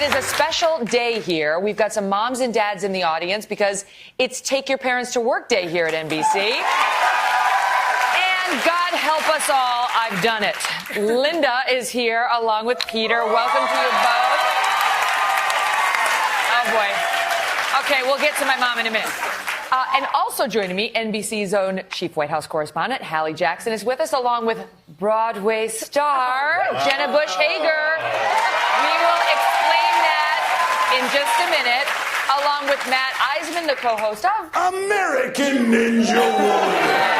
is a special day here. We've got some moms and dads in the audience because it's Take Your Parents to Work Day here at NBC. And God help us all, I've done it. Linda is here along with Peter. Welcome to you both. Oh, boy. Okay, we'll get to my mom in a minute. And also joining me, NBC's own chief White House correspondent, Hallie Jackson, is with us, along with Broadway star Jenna Bush Hager. We will explain that in just a minute, along with Matt Eisman, the co-host of American Ninja Warrior.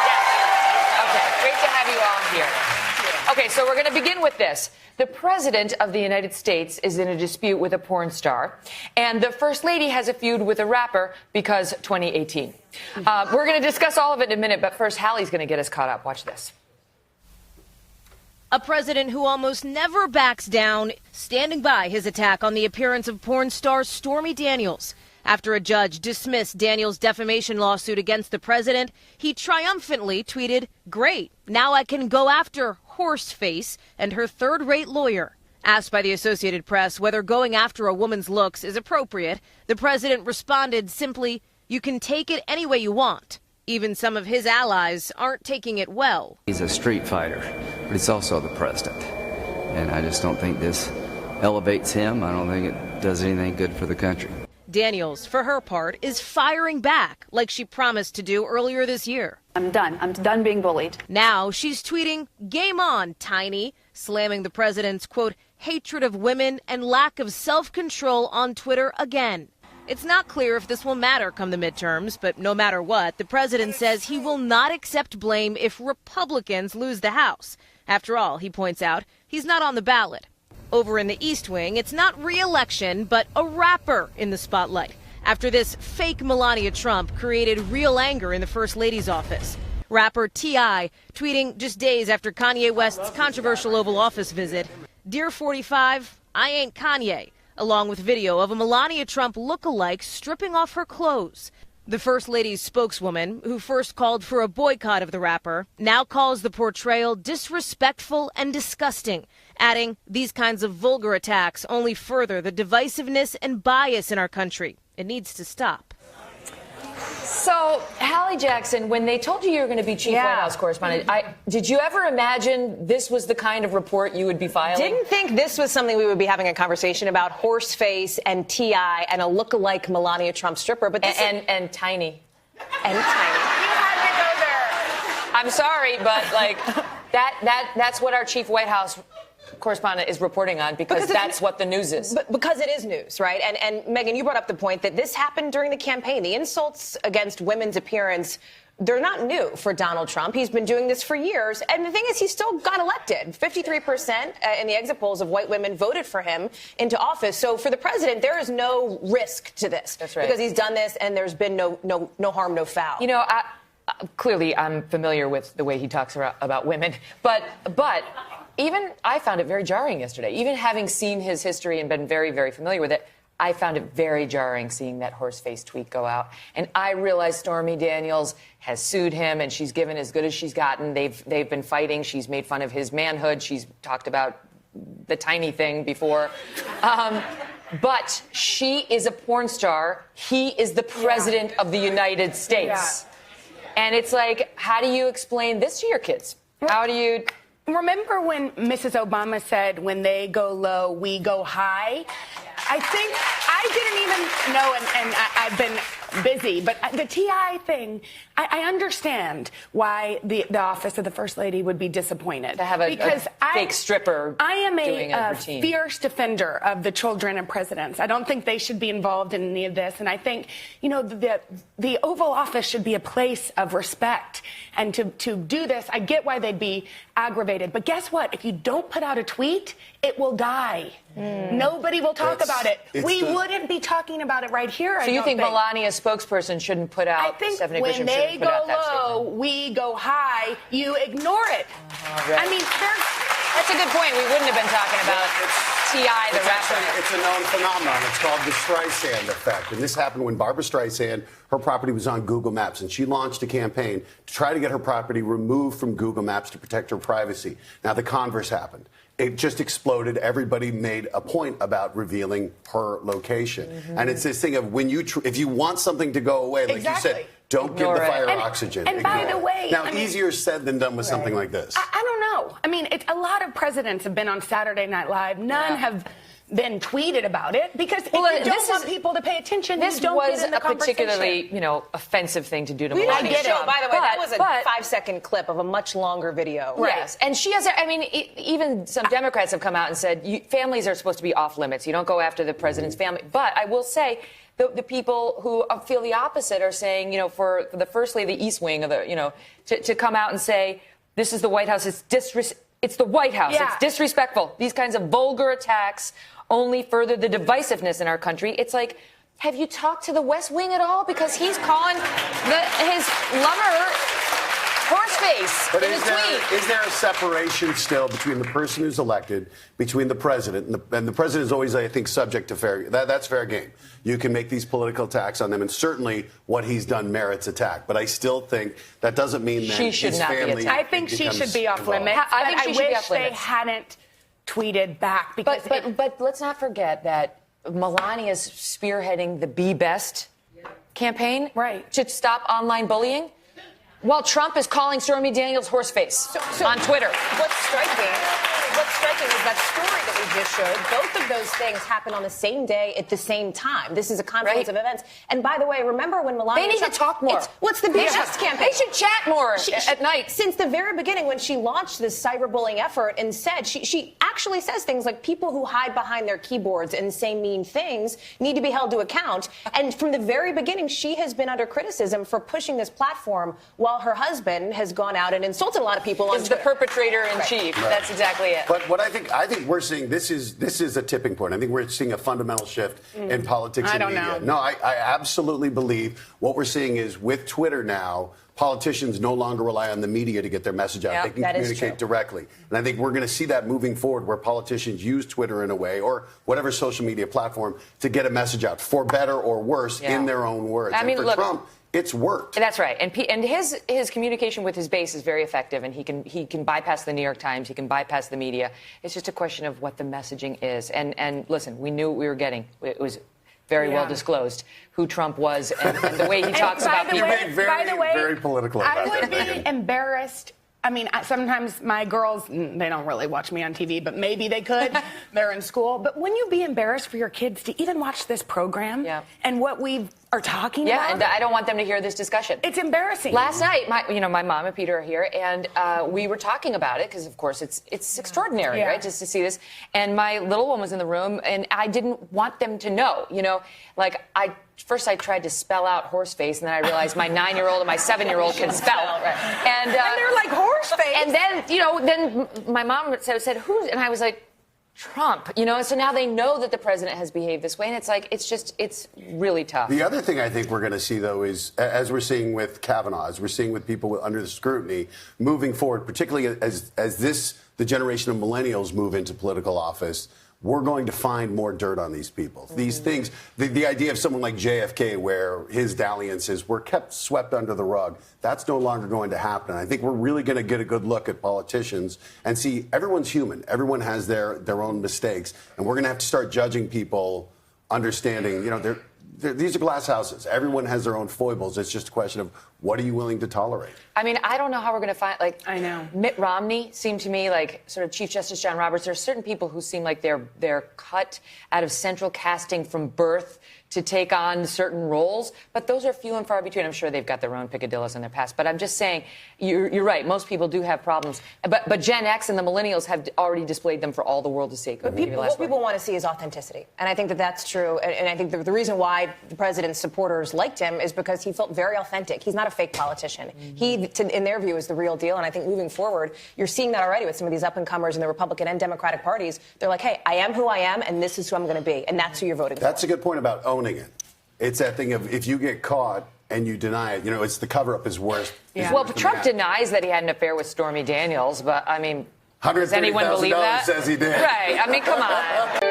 Yes. Okay, great to have you all here. Okay, so we're going to begin with this. The President of the United States is in a dispute with a porn star, and the First Lady has a feud with a rapper because 2018. We're going to discuss all of it in a minute, but first, Hallie's going to get us caught up. Watch this. A president who almost never backs down, standing by his attack on the appearance of porn star Stormy Daniels. After a judge dismissed Daniels' defamation lawsuit against the president, he triumphantly tweeted, "Great, now I can go after Horseface and her third-rate lawyer." Asked by the Associated Press whether going after a woman's looks is appropriate, the president responded simply, "You can take it any way you want." Even some of his allies aren't taking it well. He's a street fighter, but he's also the president. And I just don't think this elevates him. I don't think it does anything good for the country. Daniels, for her part, is firing back like she promised to do earlier this year. I'm done. I'm done being bullied. Now she's tweeting, "Game on, Tiny," slamming the president's, quote, hatred of women and lack of self-control on Twitter again. It's not clear if this will matter come the midterms, but no matter what, the president says he will not accept blame if Republicans lose the House. After all, he points out, he's not on the ballot. Over in the East Wing, it's not re-election, but a rapper in the spotlight, after this fake Melania Trump created real anger in the First Lady's office. Rapper T.I. tweeting just days after Kanye West's controversial Oval Office visit, "Dear 45, I ain't Kanye," along with video of a Melania Trump look-alike stripping off her clothes. The First Lady's spokeswoman, who first called for a boycott of the rapper, now calls the portrayal disrespectful and disgusting, adding, "These kinds of vulgar attacks only further the divisiveness and bias in our country. It needs to stop." So, Hallie Jackson, when they told you you were going to be chief White House correspondent, did you ever imagine this was the kind of report you would be filing? Didn't think this was something we would be having a conversation about, Horseface and T.I. and a look-alike Melania Trump stripper. But this and Tiny. And Tiny. You had to go there. I'm sorry, but like that's what our chief White House correspondent is reporting on because that's what the news is. But because it is news, right? And Megyn, you brought up the point that this happened during the campaign. The insults against women's appearance, they're not new for Donald Trump. He's been doing this for years. And the thing is, he still got elected. 53% in the exit polls of white women voted for him into office. So for the president, there is no risk to this. That's right. Because he's done this and there's been no harm, no foul. You know, clearly I'm familiar with the way he talks about women. But even I found it very jarring yesterday. Even having seen his history and been very, very familiar with it, I found it very jarring seeing that Horseface tweet go out. And I realized Stormy Daniels has sued him, and she's given as good as she's gotten. They've been fighting. She's made fun of his manhood. She's talked about the tiny thing before. But she is a porn star. He is the president of the United States. Yeah. And it's like, how do you explain this to your kids? How do you... Remember when Mrs. Obama said, "When they go low, we go high"? I think I didn't even know, and I've been busy, but the T.I. thing, I understand why the office of the First Lady would be disappointed. To have a fake stripper I am doing a routine. Fierce defender of the children of presidents. I don't think they should be involved in any of this, and I think, you know, the Oval Office should be a place of respect, and to do this, I get why they'd be aggravated, but guess what? If you don't put out a tweet, it will die. Nobody will talk about it. We wouldn't be talking about it right here. So you think Melania's spokesperson shouldn't put out? I think when they go low, we go high. You ignore it. Right. I mean, that's a good point. We wouldn't have been talking about T.I. the rapper. It's a known phenomenon. It's called the Streisand effect. And this happened when Barbara Streisand, her property was on Google Maps, and she launched a campaign to try to get her property removed from Google Maps to protect her privacy. Now, the converse happened. It just exploded. Everybody made a point about revealing her location. And it's this thing of when you, if you want something to go away, like you said, don't give the fire oxygen. And by the way, now, easier said than done with something like this. I don't know. I mean, a lot of presidents have been on Saturday Night Live. None have been tweeted about it because if you don't want people to pay attention, this you don't was get in the a particularly, offensive thing to do to Melania. I get it. By the way, that was a 5-second clip of a much longer video. Right. Yes, and she has. I mean, even some Democrats have come out and said families are supposed to be off limits. You don't go after the president's family. But I will say, the people who feel the opposite are saying, for the First Lady, the East Wing of the, to come out and say this is the White House. It's the White House. Yeah. It's disrespectful. These kinds of vulgar attacks only further the divisiveness in our country. It's like, have you talked to the West Wing at all? Because he's calling his lover horseface in a tweet. Is there a separation still between the person who's elected, between the president, and the president is always, I think, subject to that's fair game. You can make these political attacks on them, and certainly what he's done merits attack. But I still think that doesn't mean that his family. I think she should be off limits. I think she should be off limits. They hadn't tweeted back because. But let's not forget that Melania is spearheading the Be Best campaign, to stop online bullying, while Trump is calling Stormy Daniels horseface on Twitter. What's striking is that story that we just showed. Both of those things happen on the same day at the same time. This is a confluence of events. And by the way, remember when Melania... They need to talk more. What's the Be Best campaign? They should chat more at night. Since the very beginning, when she launched this cyberbullying effort and said, she actually says things like people who hide behind their keyboards and say mean things need to be held to account. And from the very beginning, she has been under criticism for pushing this platform while her husband has gone out and insulted a lot of people on Twitter. The perpetrator in chief. Right. That's exactly it. But what I think we're seeing, this is a tipping point. I think we're seeing a fundamental shift in politics and media. No, I absolutely believe what we're seeing is with Twitter now, politicians no longer rely on the media to get their message out. They can communicate directly. And I think we're going to see that moving forward where politicians use Twitter in a way or whatever social media platform to get a message out for better or worse in their own words. I mean, and for Trump, it's worked. That's right. And his communication with his base is very effective, and he can bypass the New York Times. He can bypass the media. It's just a question of what the messaging is. And listen, we knew what we were getting. It was very well disclosed who Trump was and the way he talks about people. Very political. I would be embarrassed. I mean, sometimes my girls, they don't really watch me on TV, but maybe they could. They're in school. But wouldn't you be embarrassed for your kids to even watch this program and what we are talking about? Yeah, and I don't want them to hear this discussion. It's embarrassing. Last night, my mom and Peter are here, and we were talking about it because, of course, it's extraordinary, right, just to see this. And my little one was in the room, and I didn't want them to know, First, I tried to spell out horseface, and then I realized my 9-year-old and my 7-year-old can spell. And they're like, horseface? And then, then my mom said, who's... And I was like, Trump, so now they know that the president has behaved this way, and it's like, it's really tough. The other thing I think we're going to see, though, is, as we're seeing with Kavanaugh, as we're seeing with people under the scrutiny, moving forward, particularly as the generation of millennials move into political office, we're going to find more dirt on these people. These things, the idea of someone like JFK, where his dalliances were kept swept under the rug, that's no longer going to happen. I think we're really going to get a good look at politicians and see everyone's human. Everyone has their own mistakes. And we're going to have to start judging people, understanding, these are glass houses. Everyone has their own foibles. It's just a question of what are you willing to tolerate? I mean, I don't know how we're going to find, I know. Mitt Romney seemed to me like sort of Chief Justice John Roberts. There are certain people who seem like they're cut out of central casting from birth to take on certain roles, but those are few and far between. I'm sure they've got their own picadillos in their past, but I'm just saying, you're right. Most people do have problems, but Gen X and the millennials have already displayed them for all the world to see. But what people want to see is authenticity, and I think that's true. And I think the reason why the president's supporters liked him is because he felt very authentic. He's not a fake politician. He, in their view, is the real deal. And I think moving forward, you're seeing that already with some of these up-and-comers in the Republican and Democratic parties. They're like, hey, I am who I am, and this is who I'm going to be, and that's who you're voting for. That's a good point about owning it. It's that thing of if you get caught and you deny it, it's the cover-up is worse. Well, Trump denies that he had an affair with Stormy Daniels, but, I mean, does anyone believe that? Says he did. Right. I mean, come on.